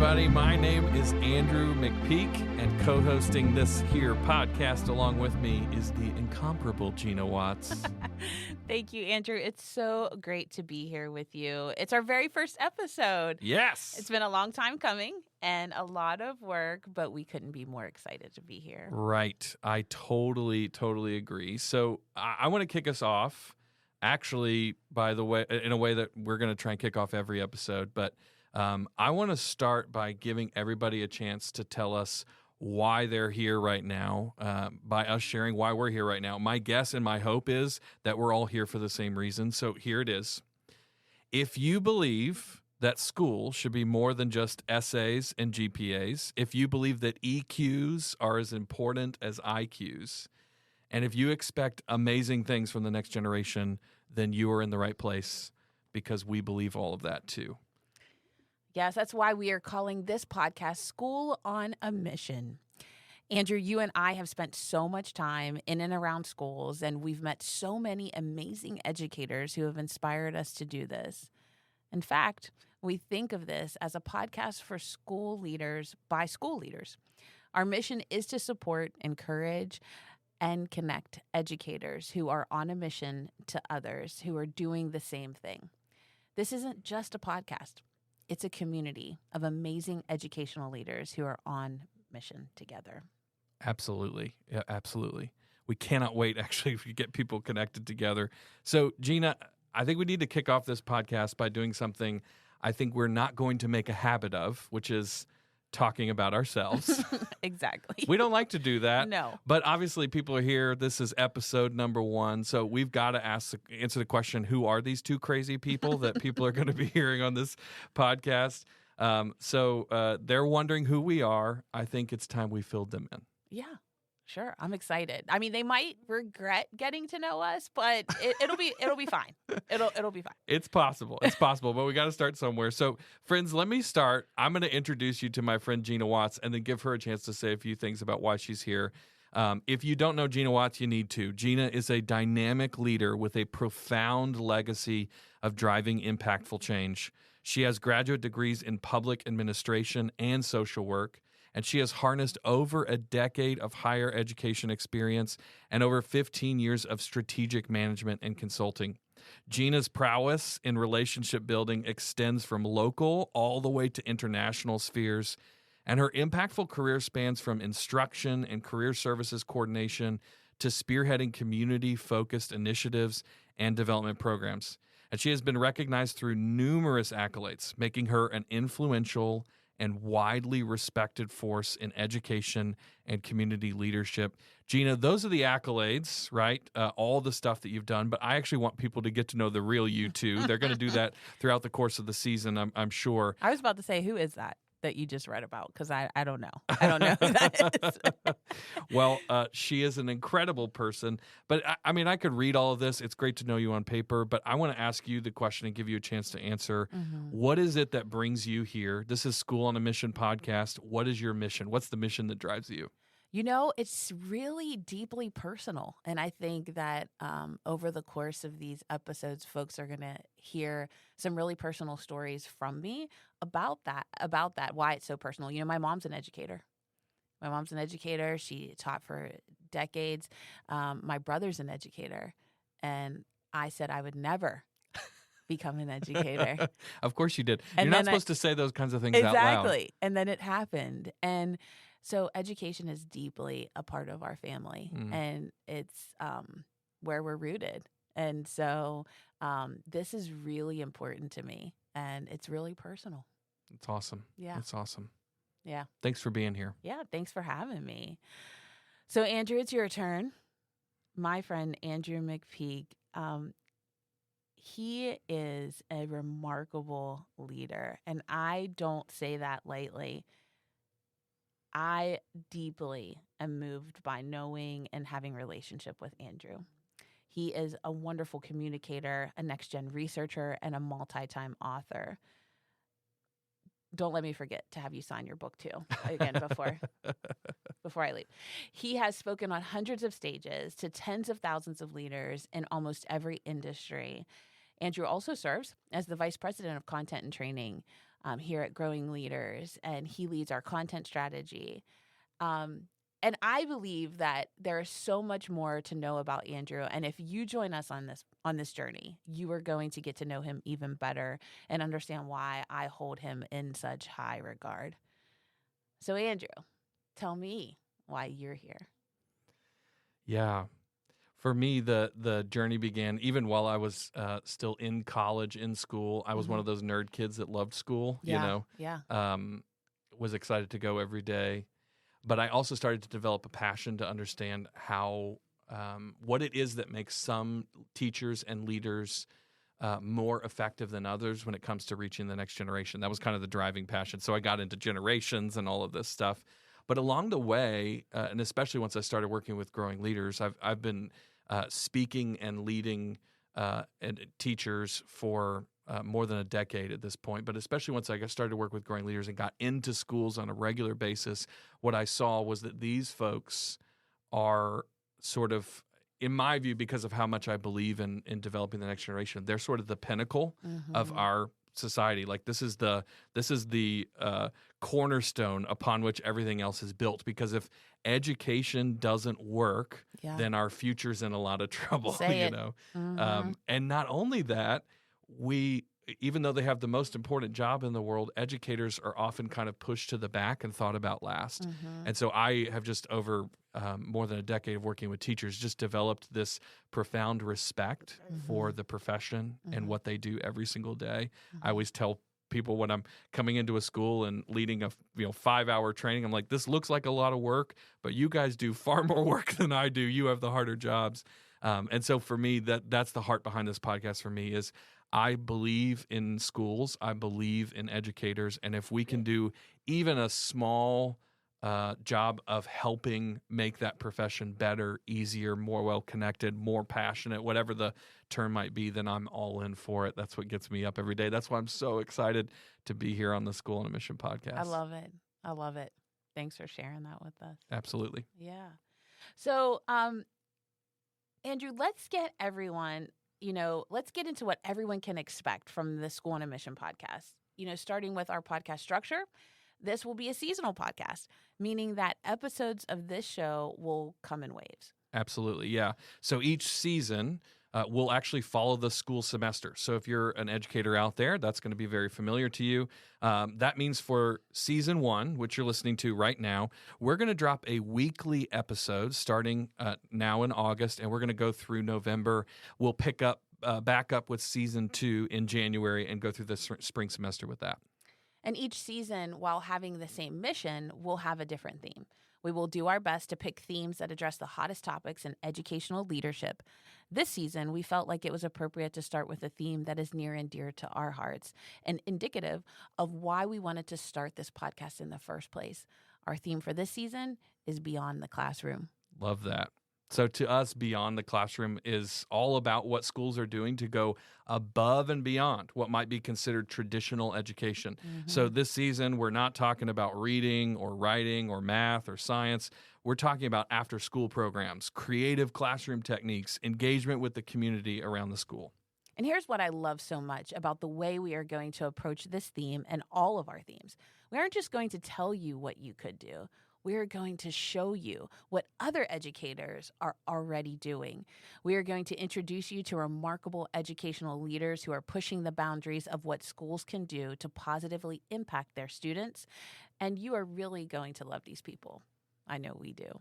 everybody. My name is Andrew McPeak, and co-hosting this here podcast along with me is the incomparable Gina Watts. Thank you, Andrew. It's so great to be here with you. It's our very first episode. Yes. It's been a long time coming and a lot of work, but we couldn't be more excited to be here. Right. I totally agree. So I want to kick us off, actually, by the way, in a way that we're going to try and kick off every episode, but I want to start by giving everybody a chance to tell us why they're here right now, by us sharing why we're here right now. My guess and my hope is that we're all here for the same reason. So here it is. If you believe that school should be more than just essays and GPAs, if you believe that EQs are as important as IQs, and if you expect amazing things from the next generation, then you are in the right place, because we believe all of that too. Yes, that's why we are calling this podcast School on a Mission. Andrew, you and I have spent so much time in and around schools, and we've met so many amazing educators who have inspired us to do this. In fact, we think of this as a podcast for school leaders by school leaders. Our mission is to support, encourage, and connect educators who are on a mission to others who are doing the same thing. This isn't just a podcast. It's a community of amazing educational leaders who are on mission together. Absolutely. Yeah, absolutely. We cannot wait, actually, if we get people connected together. So, Gina, I think we need to kick off this podcast by doing something I think we're not going to make a habit of, which is talking about ourselves. Exactly. We don't like to do that. No. But obviously people are here. This is episode number 1. So we've got to answer the question, who are these two crazy people that people are going to be hearing on this podcast? So they're wondering who we are. I think it's time we filled them in. Yeah, sure. I'm excited. I mean, they might regret getting to know us, but it'll be fine. It'll be fine. It's possible. It's possible, but we got to start somewhere. So, friends, let me start. I'm going to introduce you to my friend Gina Watts and then give her a chance to say a few things about why she's here. If you don't know Gina Watts, you need to. Gina is a dynamic leader with a profound legacy of driving impactful change. She has graduate degrees in public administration and social work, and she has harnessed over a decade of higher education experience and over 15 years of strategic management and consulting. Gina's prowess in relationship building extends from local all the way to international spheres, and her impactful career spans from instruction and career services coordination to spearheading community-focused initiatives and development programs. And she has been recognized through numerous accolades, making her an influential and widely respected force in education and community leadership. Gina, those are the accolades, right? All the stuff that you've done, but I actually want people to get to know the real you too. They're going to do that throughout the course of the season, I'm sure. I was about to say, who is that you just read about? Because I don't know. I don't know who that is. Well, she is an incredible person, but I mean, I could read all of this. It's great to know you on paper, but I want to ask you the question and give you a chance to answer. Mm-hmm. What is it that brings you here? This is School on a Mission podcast. What is your mission? What's the mission that drives you? You know, it's really deeply personal. And I think that over the course of these episodes, folks are going to hear some really personal stories from me about that, why it's so personal. You know, my mom's an educator. She taught for decades. My brother's an educator. And I said I would never become an educator. Of course you did. And you're not supposed to say those kinds of things out loud. Exactly. And then it happened. And so education is deeply a part of our family, and it's where we're rooted. And so this is really important to me, and it's really personal. It's awesome. Yeah. It's awesome. Yeah. Thanks for being here. Yeah, thanks for having me. So, Andrew, it's your turn. My friend, Andrew McPeak, he is a remarkable leader, and I don't say that lightly. I deeply am moved by knowing and having a relationship with Andrew. He is a wonderful communicator, a next-gen researcher, and a multi-time author. Don't let me forget to have you sign your book, too, again, before I leave. He has spoken on hundreds of stages to tens of thousands of leaders in almost every industry. Andrew also serves as the Vice President of Content and Training here at Growing Leaders, and he leads our content strategy. And I believe that there is so much more to know about Andrew. And if you join us on this journey, you are going to get to know him even better and understand why I hold him in such high regard. So, Andrew, tell me why you're here. Yeah. For me, the journey began even while I was still in college, in school. I was one of those nerd kids that loved school, was excited to go every day. But I also started to develop a passion to understand how what it is that makes some teachers and leaders more effective than others when it comes to reaching the next generation. That was kind of the driving passion. So I got into generations and all of this stuff. But along the way, and especially once I started working with Growing Leaders, I've been speaking and leading and teachers for more than a decade at this point. But especially once I started to work with Growing Leaders and got into schools on a regular basis, what I saw was that these folks are sort of, in my view, because of how much I believe in developing the next generation, they're sort of the pinnacle of our society. Like this is the cornerstone upon which everything else is built. Because if education doesn't work, then our future's in a lot of trouble. And not only that, even though they have the most important job in the world, educators are often kind of pushed to the back and thought about last. And so I have just over more than a decade of working with teachers just developed this profound respect for the profession and what they do every single day. I always tell people when I'm coming into a school and leading a 5-hour training, I'm like, this looks like a lot of work, but you guys do far more work than I do. You have the harder jobs. And so for me, that's the heart behind this podcast for me is I believe in schools. I believe in educators. And if we can do even a small job of helping make that profession better, easier, more well-connected, more passionate, whatever the term might be, then I'm all in for it. That's what gets me up every day. That's why I'm so excited to be here on the School on a Mission podcast. I love it. I love it. Thanks for sharing that with us. Absolutely. Yeah. So, Andrew, let's get everyone, let's get into what everyone can expect from the School on a Mission podcast. Starting with our podcast structure, this will be a seasonal podcast, meaning that episodes of this show will come in waves. Absolutely, yeah. So each season will actually follow the school semester. So if you're an educator out there, that's going to be very familiar to you. That means for season 1, which you're listening to right now, we're going to drop a weekly episode starting now in August, and we're going to go through November. We'll pick up back up with season 2 in January and go through the spring semester with that. And each season, while having the same mission, will have a different theme. We will do our best to pick themes that address the hottest topics in educational leadership. This season, we felt like it was appropriate to start with a theme that is near and dear to our hearts and indicative of why we wanted to start this podcast in the first place. Our theme for this season is Beyond the Classroom. Love that. So to us, Beyond the Classroom is all about what schools are doing to go above and beyond what might be considered traditional education. So this season, we're not talking about reading or writing or math or science. We're talking about after-school programs, creative classroom techniques, engagement with the community around the school. And here's what I love so much about the way we are going to approach this theme and all of our themes. We aren't just going to tell you what you could do. We are going to show you what other educators are already doing. We are going to introduce you to remarkable educational leaders who are pushing the boundaries of what schools can do to positively impact their students. And you are really going to love these people. I know we do.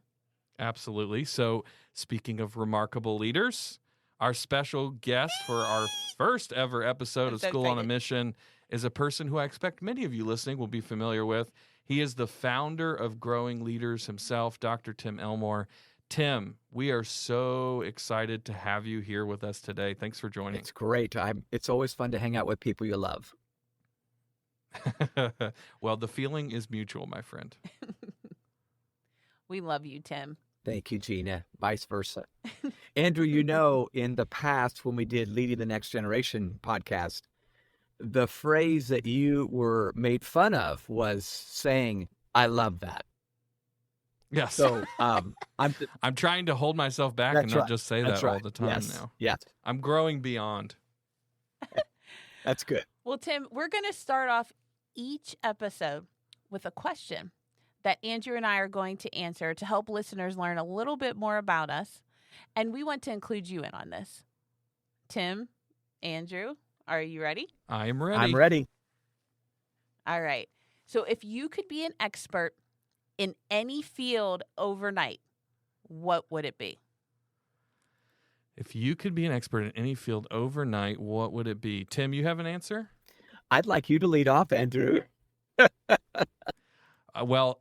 Absolutely. So speaking of remarkable leaders, our special guest for our first ever episode of School on a Mission is a person who I expect many of you listening will be familiar with. He is the founder of Growing Leaders himself, Dr. Tim Elmore. Tim, we are so excited to have you here with us today. Thanks for joining. It's great. It's always fun to hang out with people you love. Well, the feeling is mutual, my friend. We love you, Tim. Thank you, Gina. Vice versa. Andrew, in the past when we did Leading the Next Generation podcast, the phrase that you were made fun of was saying, "I love that." Yes. So I'm trying to hold myself back and not just say that all the time now. Yes. I'm growing beyond. That's good. Well, Tim, we're going to start off each episode with a question that Andrew and I are going to answer to help listeners learn a little bit more about us. And we want to include you in on this. Tim, Andrew, are you ready? I am ready. I'm ready. All right. So if you could be an expert in any field overnight, what would it be? If you could be an expert in any field overnight, what would it be? Tim, you have an answer? I'd like you to lead off, Andrew. Well,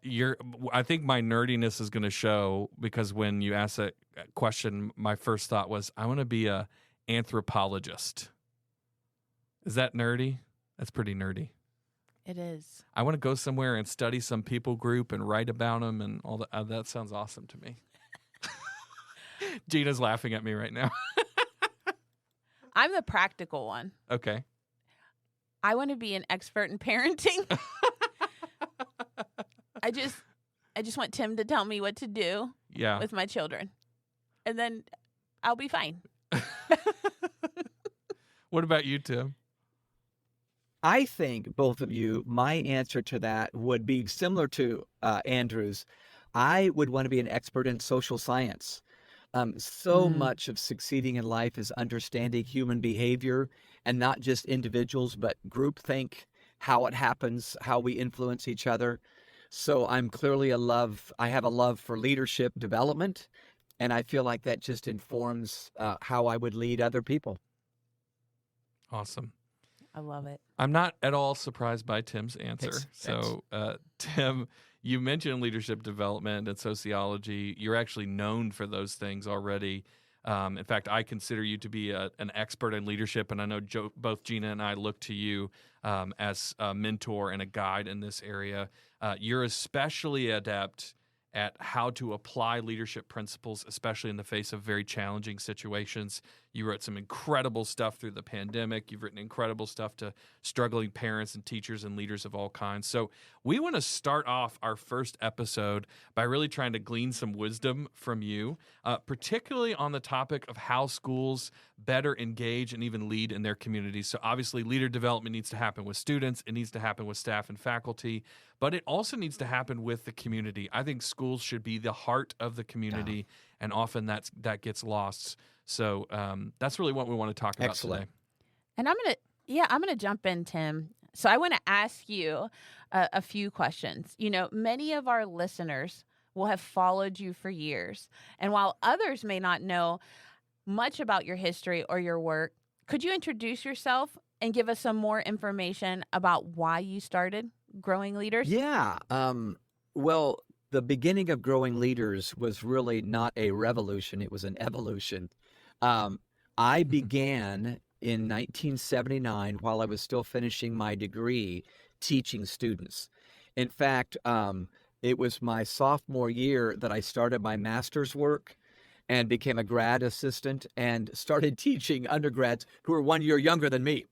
I think my nerdiness is going to show, because when you asked that question, my first thought was, I want to be a anthropologist. Is that nerdy? That's pretty nerdy. It is. I want to go somewhere and study some people group and write about them and all that. That sounds awesome to me. Gina's laughing at me right now. I'm the practical one. Okay. I want to be an expert in parenting. I just want Tim to tell me what to do Yeah. with my children. And then I'll be fine. What about you, Tim? I think both of you, my answer to that would be similar to Andrew's. I would want to be an expert in social science. So much of succeeding in life is understanding human behavior, and not just individuals, but groupthink, how it happens, how we influence each other. So I'm clearly I have a love for leadership development, and I feel like that just informs how I would lead other people. Awesome. I love it. I'm not at all surprised by Tim's answer. Thanks. So, Tim, you mentioned leadership development and sociology. You're actually known for those things already. In fact, I consider you to be an expert in leadership, and I know both Gina and I look to you as a mentor and a guide in this area. You're especially adept at how to apply leadership principles, especially in the face of very challenging situations. You wrote some incredible stuff through the pandemic. You've written incredible stuff to struggling parents and teachers and leaders of all kinds. So we want to start off our first episode by really trying to glean some wisdom from you, particularly on the topic of how schools better engage and even lead in their communities. So obviously leader development needs to happen with students. It needs to happen with staff and faculty, but it also needs to happen with the community. I think schools should be the heart of the community, and often that gets lost. So that's really what we want to talk about today. And I'm gonna jump in, Tim. So I want to ask you a few questions. You know, many of our listeners will have followed you for years, and while others may not know much about your history or your work, could you introduce yourself and give us some more information about why you started Growing Leaders? Yeah. Well, the beginning of Growing Leaders was really not a revolution. It was an evolution. I began in 1979 while I was still finishing my degree teaching students. In fact, it was my sophomore year that I started my master's work and became a grad assistant and started teaching undergrads who were 1 year younger than me.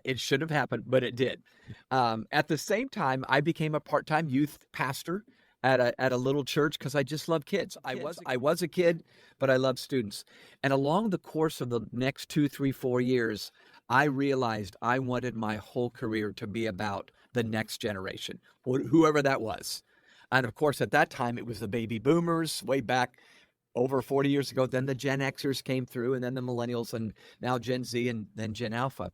It should have happened, but it did. At the same time, I became a part-time youth pastor at a little church because I just love kids. I was a kid, but I love students. And along the course of the next 2, 3, 4 years, I realized I wanted my whole career to be about the next generation, whoever that was. And of course, at that time, it was the baby boomers way back over 40 years ago. Then the Gen Xers came through, and then the millennials, and now Gen Z, and then Gen Alpha.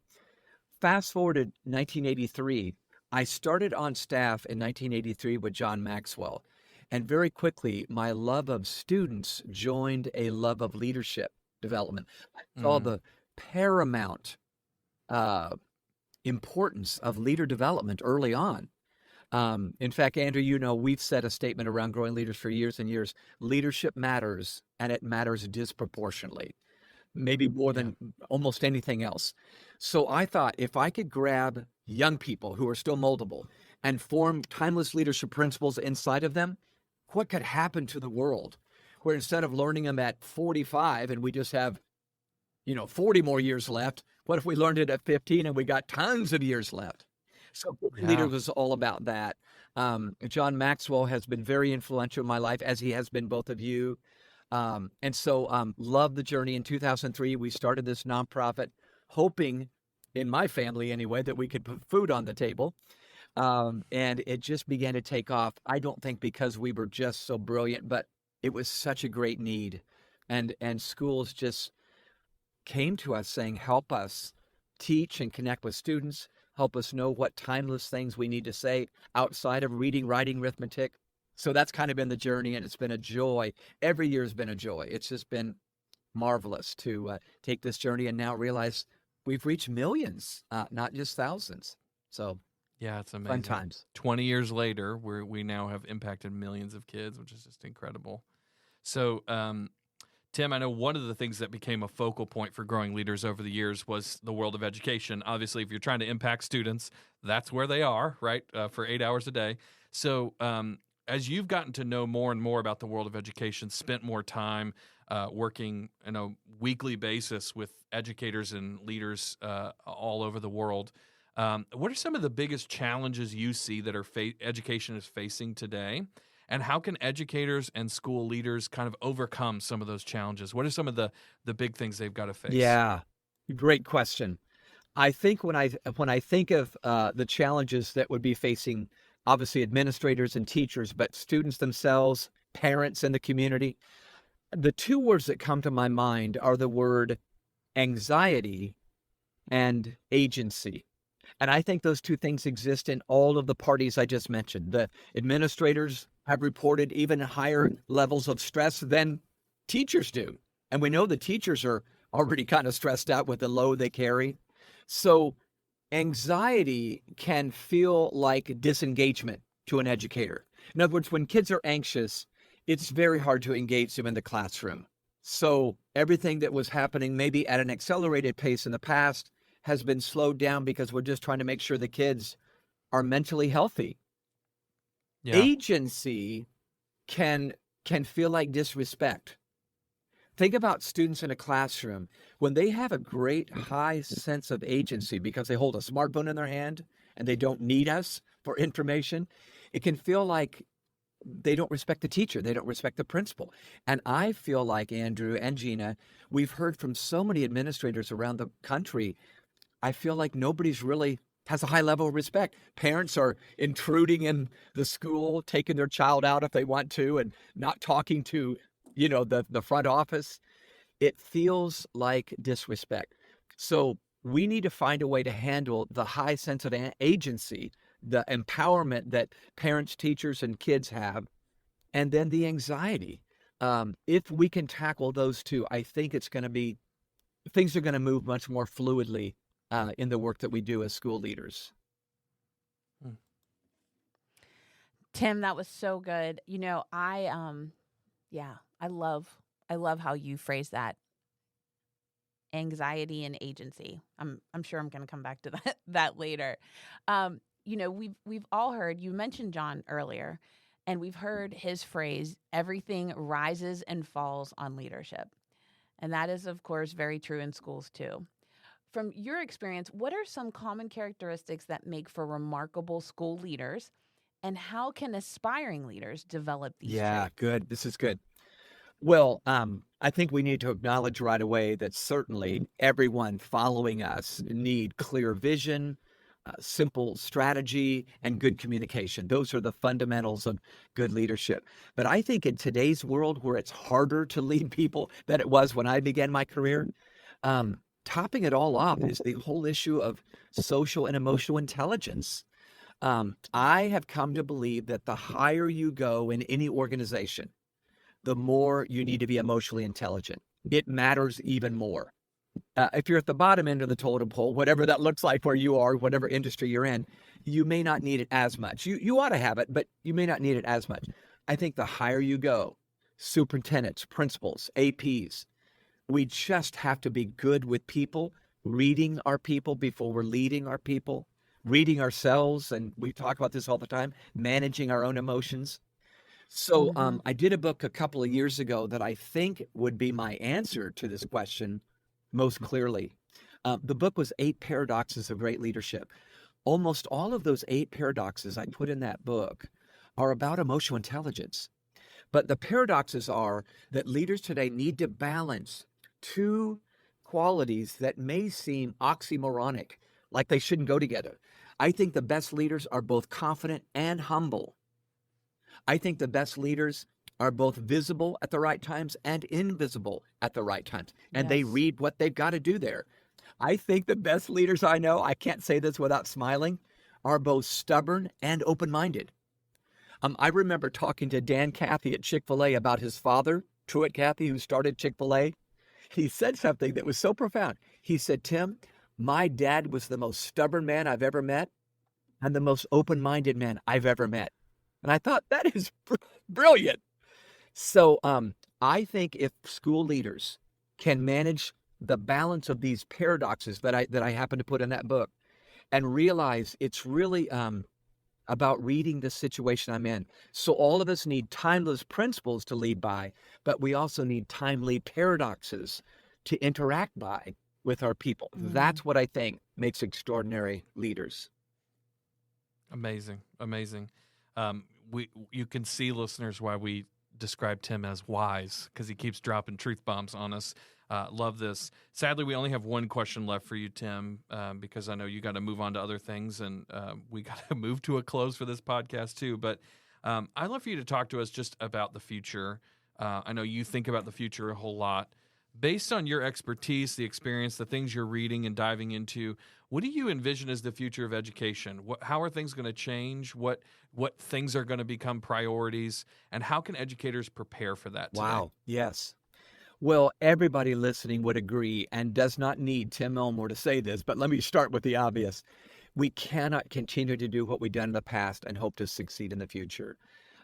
Fast forward to 1983, I started on staff in 1983 with John Maxwell. And very quickly, my love of students joined a love of leadership development. I saw the paramount importance of leader development early on. In fact, Andrew, you know, we've said a statement around Growing Leaders for years and years. Leadership matters, and it matters disproportionately, maybe more than almost anything else. So I thought if I could grab young people who are still moldable and form timeless leadership principles inside of them, what could happen to the world? Where instead of learning them at 45 and we just have, 40 more years left, what if we learned it at 15 and we got tons of years left? So Leaders was all about that. John Maxwell has been very influential in my life, as he has been both of you. And so love the journey. In 2003, we started this nonprofit, hoping, in my family anyway, that we could put food on the table. And it just began to take off. I don't think because we were just so brilliant, but it was such a great need. And schools just came to us saying, help us teach and connect with students, help us know what timeless things we need to say outside of reading, writing, arithmetic. So that's kind of been the journey, and it's been a joy. Every year has been a joy. It's just been marvelous to take this journey and now realize we've reached millions, not just thousands. So Yeah, it's amazing. fun times. 20 years later, we now have impacted millions of kids, which is just incredible. So, Tim, I know one of the things that became a focal point for growing leaders over the years was the world of education. Obviously, if you're trying to impact students, that's where they are, right, for 8 hours a day. So as you've gotten to know more and more about the world of education, spent more time working on a weekly basis with educators and leaders all over the world, what are some of the biggest challenges you see that are education is facing today? And how can educators and school leaders kind of overcome some of those challenges? What are some of the big things they've got to face? Yeah, great question. I think when I think of the challenges that would be facing, obviously administrators and teachers, but students themselves, parents in the community, the two words that come to my mind are the word anxiety and agency. And I think those two things exist in all of the parties I just mentioned. The administrators have reported even higher levels of stress than teachers do. And we know the teachers are already kind of stressed out with the load they carry. So anxiety can feel like disengagement to an educator. In other words, when kids are anxious, it's very hard to engage them in the classroom. So everything that was happening maybe at an accelerated pace in the past has been slowed down because we're just trying to make sure the kids are mentally healthy. Yeah. Agency can feel like disrespect. Think about students in a classroom when they have a great high sense of agency because they hold a smartphone in their hand and they don't need us for information. It can feel like they don't respect the teacher. They don't respect the principal. And I feel like, Andrew and Gina, we've heard from so many administrators around the country. I feel like nobody's really has a high level of respect. Parents are intruding in the school, taking their child out if they want to, and not talking to, the front office. It feels like disrespect. So we need to find a way to handle the high sense of agency, the empowerment that parents, teachers, and kids have, and then the anxiety. If we can tackle those two, I think things are going to move much more fluidly in the work that we do as school leaders. Tim, that was so good. I love how you phrase that. Anxiety and agency. I'm sure I'm going to come back to that later. We've all heard, you mentioned John earlier, and we've heard his phrase, everything rises and falls on leadership. And that is, of course, very true in schools too. From your experience, what are some common characteristics that make for remarkable school leaders, and how can aspiring leaders develop these traits? Good. This is good. Well, I think we need to acknowledge right away that certainly everyone following us need clear vision, simple strategy, and good communication. Those are the fundamentals of good leadership. But I think in today's world where it's harder to lead people than it was when I began my career, topping it all off is the whole issue of social and emotional intelligence. I have come to believe that the higher you go in any organization, the more you need to be emotionally intelligent. It matters even more. If you're at the bottom end of the totem pole, whatever that looks like where you are, whatever industry you're in, you may not need it as much. You ought to have it, but you may not need it as much. I think the higher you go, superintendents, principals, APs, we just have to be good with people, reading our people before we're leading our people, reading ourselves, and we talk about this all the time, managing our own emotions. So I did a book a couple of years ago that I think would be my answer to this question most clearly. The book was 8 Paradoxes of Great Leadership. Almost all of those 8 paradoxes I put in that book are about emotional intelligence. But the paradoxes are that leaders today need to balance 2 qualities that may seem oxymoronic, like they shouldn't go together. I think the best leaders are both confident and humble. I think the best leaders are both visible at the right times and invisible at the right times. And they Yes. read what they've got to do there. I think the best leaders I know, I can't say this without smiling, are both stubborn and open-minded. I remember talking to Dan Cathy at Chick-fil-A about his father, Truett Cathy, who started Chick-fil-A. He said something that was so profound. He said, Tim, my dad was the most stubborn man I've ever met and the most open-minded man I've ever met. And I thought, that is brilliant. So I think if school leaders can manage the balance of these paradoxes that I happen to put in that book and realize it's really about reading the situation I'm in. So all of us need timeless principles to lead by, but we also need timely paradoxes to interact by with our people. That's what I think makes extraordinary leaders. Amazing. You can see, listeners, why we describe Tim as wise, because he keeps dropping truth bombs on us. Love this. Sadly, we only have one question left for you, Tim, because I know you got to move on to other things, and we got to move to a close for this podcast too. But I'd love for you to talk to us just about the future. I know you think about the future a whole lot. Based on your expertise, the experience, the things you're reading and diving into, what do you envision as the future of education? How are things going to change? What things are going to become priorities? And how can educators prepare for that today? Wow. Yes. Well, everybody listening would agree and does not need Tim Elmore to say this, but let me start with the obvious. We cannot continue to do what we've done in the past and hope to succeed in the future.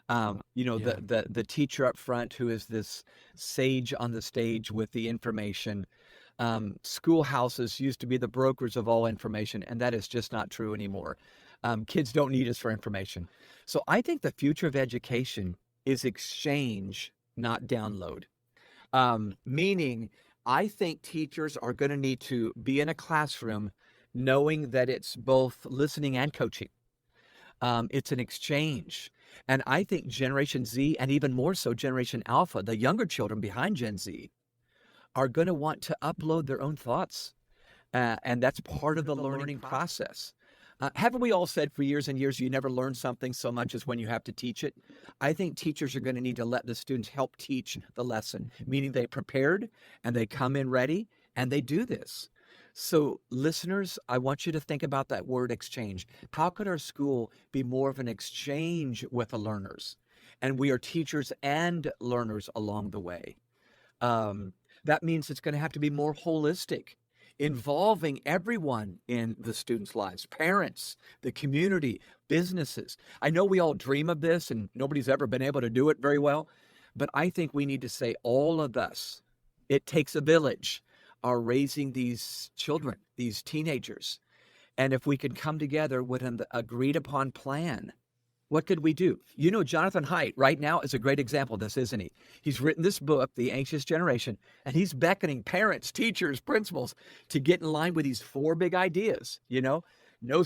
The teacher up front who is this sage on the stage with the information. Schoolhouses used to be the brokers of all information, and that is just not true anymore. Kids don't need us for information. So I think the future of education is exchange, not download. Meaning, I think teachers are going to need to be in a classroom knowing that it's both listening and coaching. It's an exchange. And I think Generation Z, and even more so Generation Alpha, the younger children behind Gen Z, are going to want to upload their own thoughts. And that's part of the learning process. Haven't we all said for years and years, you never learn something so much as when you have to teach it? I think teachers are going to need to let the students help teach the lesson, meaning they prepared and they come in ready and they do this. So listeners, I want you to think about that word exchange. How could our school be more of an exchange with the learners? And we are teachers and learners along the way. That means it's going to have to be more holistic, involving everyone in the students' lives, parents, the community, businesses. I know we all dream of this and nobody's ever been able to do it very well, but I think we need to say all of us, it takes a village, are raising these children, these teenagers. And if we could come together with an agreed upon plan, what could we do? You know, Jonathan Haidt right now is a great example of this, isn't he? He's written this book, The Anxious Generation, and he's beckoning parents, teachers, principals to get in line with these 4 big ideas. You know, no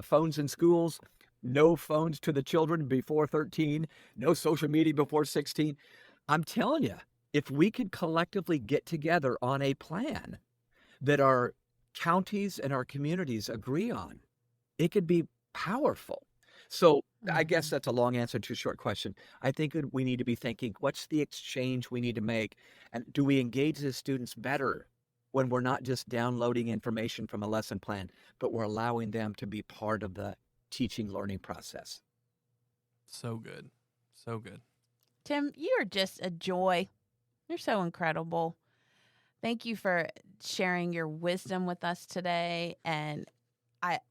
phones in schools, no phones to the children before 13, no social media before 16. I'm telling you, if we could collectively get together on a plan that our counties and our communities agree on, it could be powerful. So I guess that's a long answer to a short question. I think we need to be thinking, what's the exchange we need to make? And do we engage the students better when we're not just downloading information from a lesson plan, but we're allowing them to be part of the teaching learning process? So good. So good. Tim, you're just a joy. You're so incredible. Thank you for sharing your wisdom with us today. And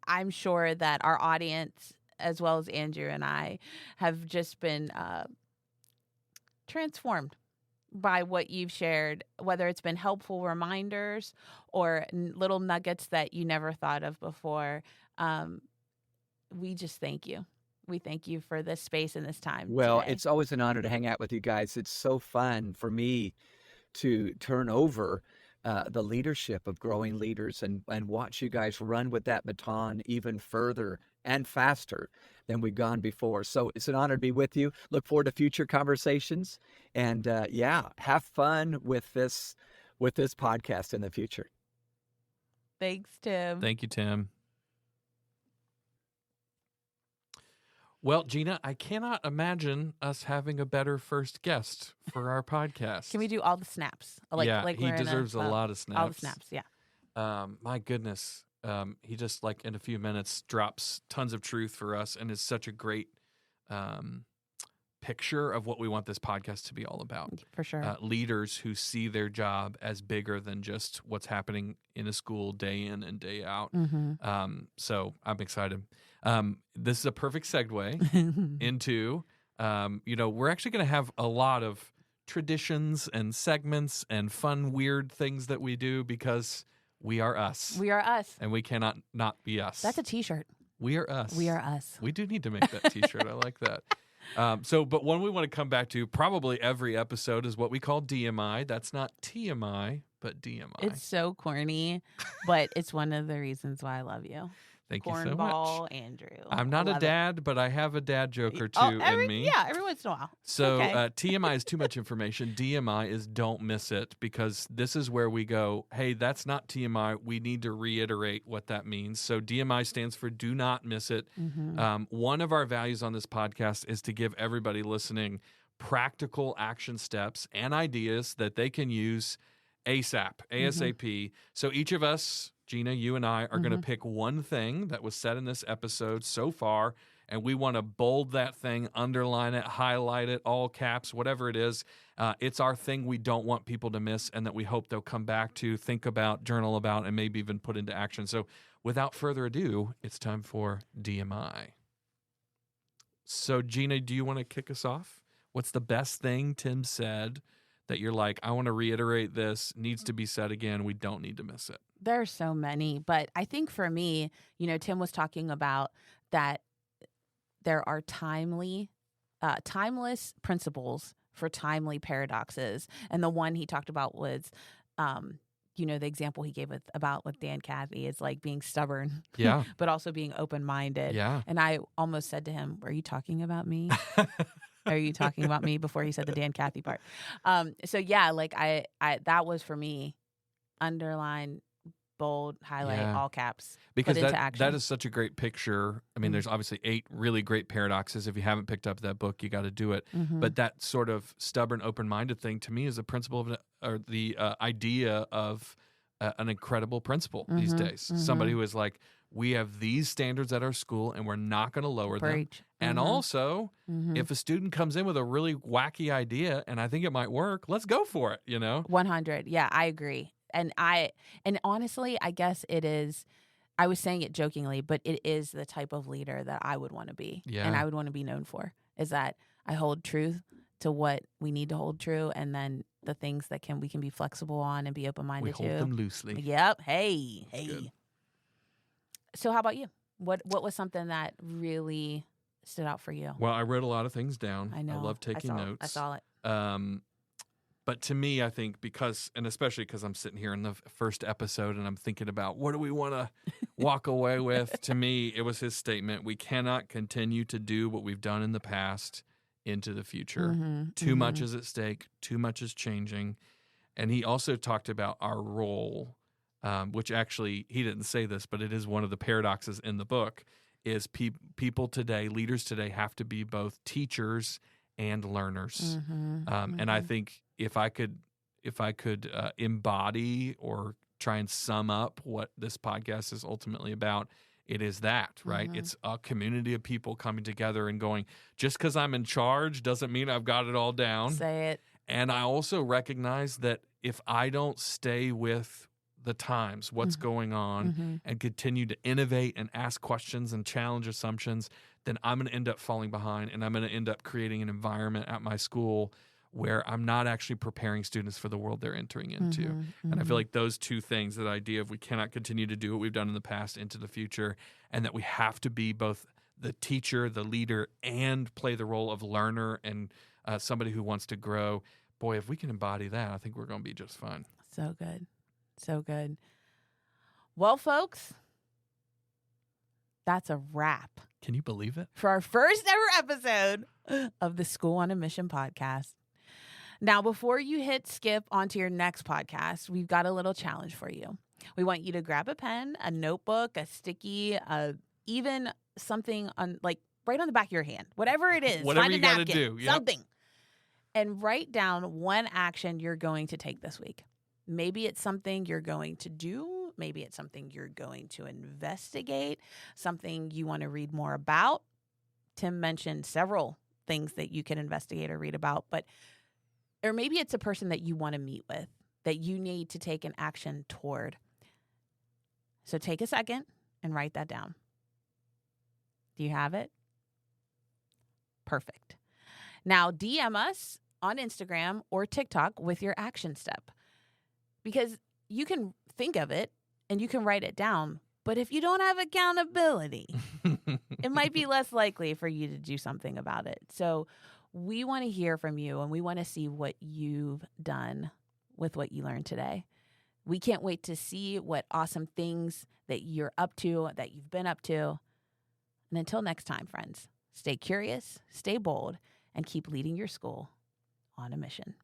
I'm sure that our audience, as well as Andrew and I, have just been transformed by what you've shared, whether it's been helpful reminders or little nuggets that you never thought of before. We just thank you. We thank you for this space and this time. Well, today. It's always an honor to hang out with you guys. It's so fun for me to turn over the leadership of growing leaders and watch you guys run with that baton even further and faster than we've gone before. So it's an honor to be with you. Look forward to future conversations. And have fun with this podcast in the future. Thanks, Tim. Thank you, Tim. Well, Gina, I cannot imagine us having a better first guest for our podcast. Can we do all the snaps? Yeah, he we're in deserves a lot of snaps. All the snaps, yeah. My goodness. He just like in a few minutes drops tons of truth for us and is such a great picture of what we want this podcast to be all about. For sure. Leaders who see their job as bigger than just what's happening in a school day in and day out. So I'm excited. This is a perfect segue into, we're actually going to have a lot of traditions and segments and fun, weird things that we do because we are us. We are us. And we cannot not be us. That's a t-shirt. We are us. We are us. We do need to make that t-shirt. I like that. But one we want to come back to probably every episode is what we call DMI. That's not TMI, but DMI. It's so corny, but it's one of the reasons why I love you. Thank you so much. Cornball Andrew. I'm not a dad, but I have a dad joke or two in me. Yeah, every once in a while. So okay. TMI is too much information. DMI is don't miss it, because this is where we go, hey, that's not TMI. We need to reiterate what that means. So DMI stands for do not miss it. One of our values on this podcast is to give everybody listening practical action steps and ideas that they can use ASAP. So each of us, Gina, you and I are going to pick one thing that was said in this episode so far, and we want to bold that thing, underline it, highlight it, all caps, whatever it is. It's our thing we don't want people to miss and that we hope they'll come back to, think about, journal about, and maybe even put into action. So without further ado, it's time for DMI. So Gina, do you want to kick us off? What's the best thing Tim said that you're like, I want to reiterate this, needs to be said again, we don't need to miss it? There are so many, but I think for me, Tim was talking about that there are timeless principles for timely paradoxes. And the one he talked about was, the example he gave with Dan Cathy is like being stubborn, yeah, but also being open-minded. Yeah. And I almost said to him, "Are you talking about me?" Are you talking about me before he said the Dan Cathy part? So yeah, like I that was for me, underline, bold, highlight, all caps, because put into action. That is such a great picture. I mean, there's obviously 8 really great paradoxes. If you haven't picked up that book, you got to do it. But that sort of stubborn, open-minded thing to me is a principle or the idea of an incredible principle these days. Somebody who is like, we have these standards at our school and we're not going to lower them. And also, if a student comes in with a really wacky idea and I think it might work, let's go for it, 100. Yeah, I agree. And honestly, I guess it is, I was saying it jokingly, but it is the type of leader that I would want to be. Yeah. And I would want to be known for, is that I hold truth to what we need to hold true, and then the things that we can be flexible on and be open-minded to. We hold them loosely. Yep. Hey. Good. So how about you? What was something that really stood out for you? Well, I wrote a lot of things down. I know. I love taking notes. I saw it. But to me, I think especially because I'm sitting here in the first episode and I'm thinking about what do we want to walk away with? To me, it was his statement: we cannot continue to do what we've done in the past into the future. Too much is at stake. Too much is changing. And he also talked about our role, which actually, he didn't say this, but it is one of the paradoxes in the book, is people today, leaders today, have to be both teachers and learners. And I think if I could embody or try and sum up what this podcast is ultimately about, it is that, right? It's a community of people coming together and going, just because I'm in charge doesn't mean I've got it all down. Say it. And I also recognize that if I don't stay with the times, what's going on, and continue to innovate and ask questions and challenge assumptions, then I'm going to end up falling behind, and I'm going to end up creating an environment at my school where I'm not actually preparing students for the world they're entering into. And I feel like those two things, that idea of we cannot continue to do what we've done in the past into the future, and that we have to be both the teacher, the leader, and play the role of learner and somebody who wants to grow. Boy, if we can embody that, I think we're going to be just fine. So good. So good. Well, folks, that's a wrap. Can you believe it? For our first ever episode of the School on a Mission podcast. Now, before you hit skip onto your next podcast, we've got a little challenge for you. We want you to grab a pen, a notebook, a sticky, even something on like write on the back of your hand, whatever it is. Whatever find you a gotta napkin, do. Yep. something. And write down one action you're going to take this week. Maybe it's something you're going to do. Maybe it's something you're going to investigate, something you want to read more about. Tim mentioned several things that you can investigate or read about, or maybe it's a person that you want to meet with that you need to take an action toward. So take a second and write that down. Do you have it? Perfect. Now DM us on Instagram or TikTok with your action step, because you can think of it and you can write it down. But if you don't have accountability, it might be less likely for you to do something about it. So we want to hear from you, and we want to see what you've done with what you learned today. We can't wait to see what awesome things that you're up to, that you've been up to. And until next time, friends, stay curious, stay bold, and keep leading your school on a mission.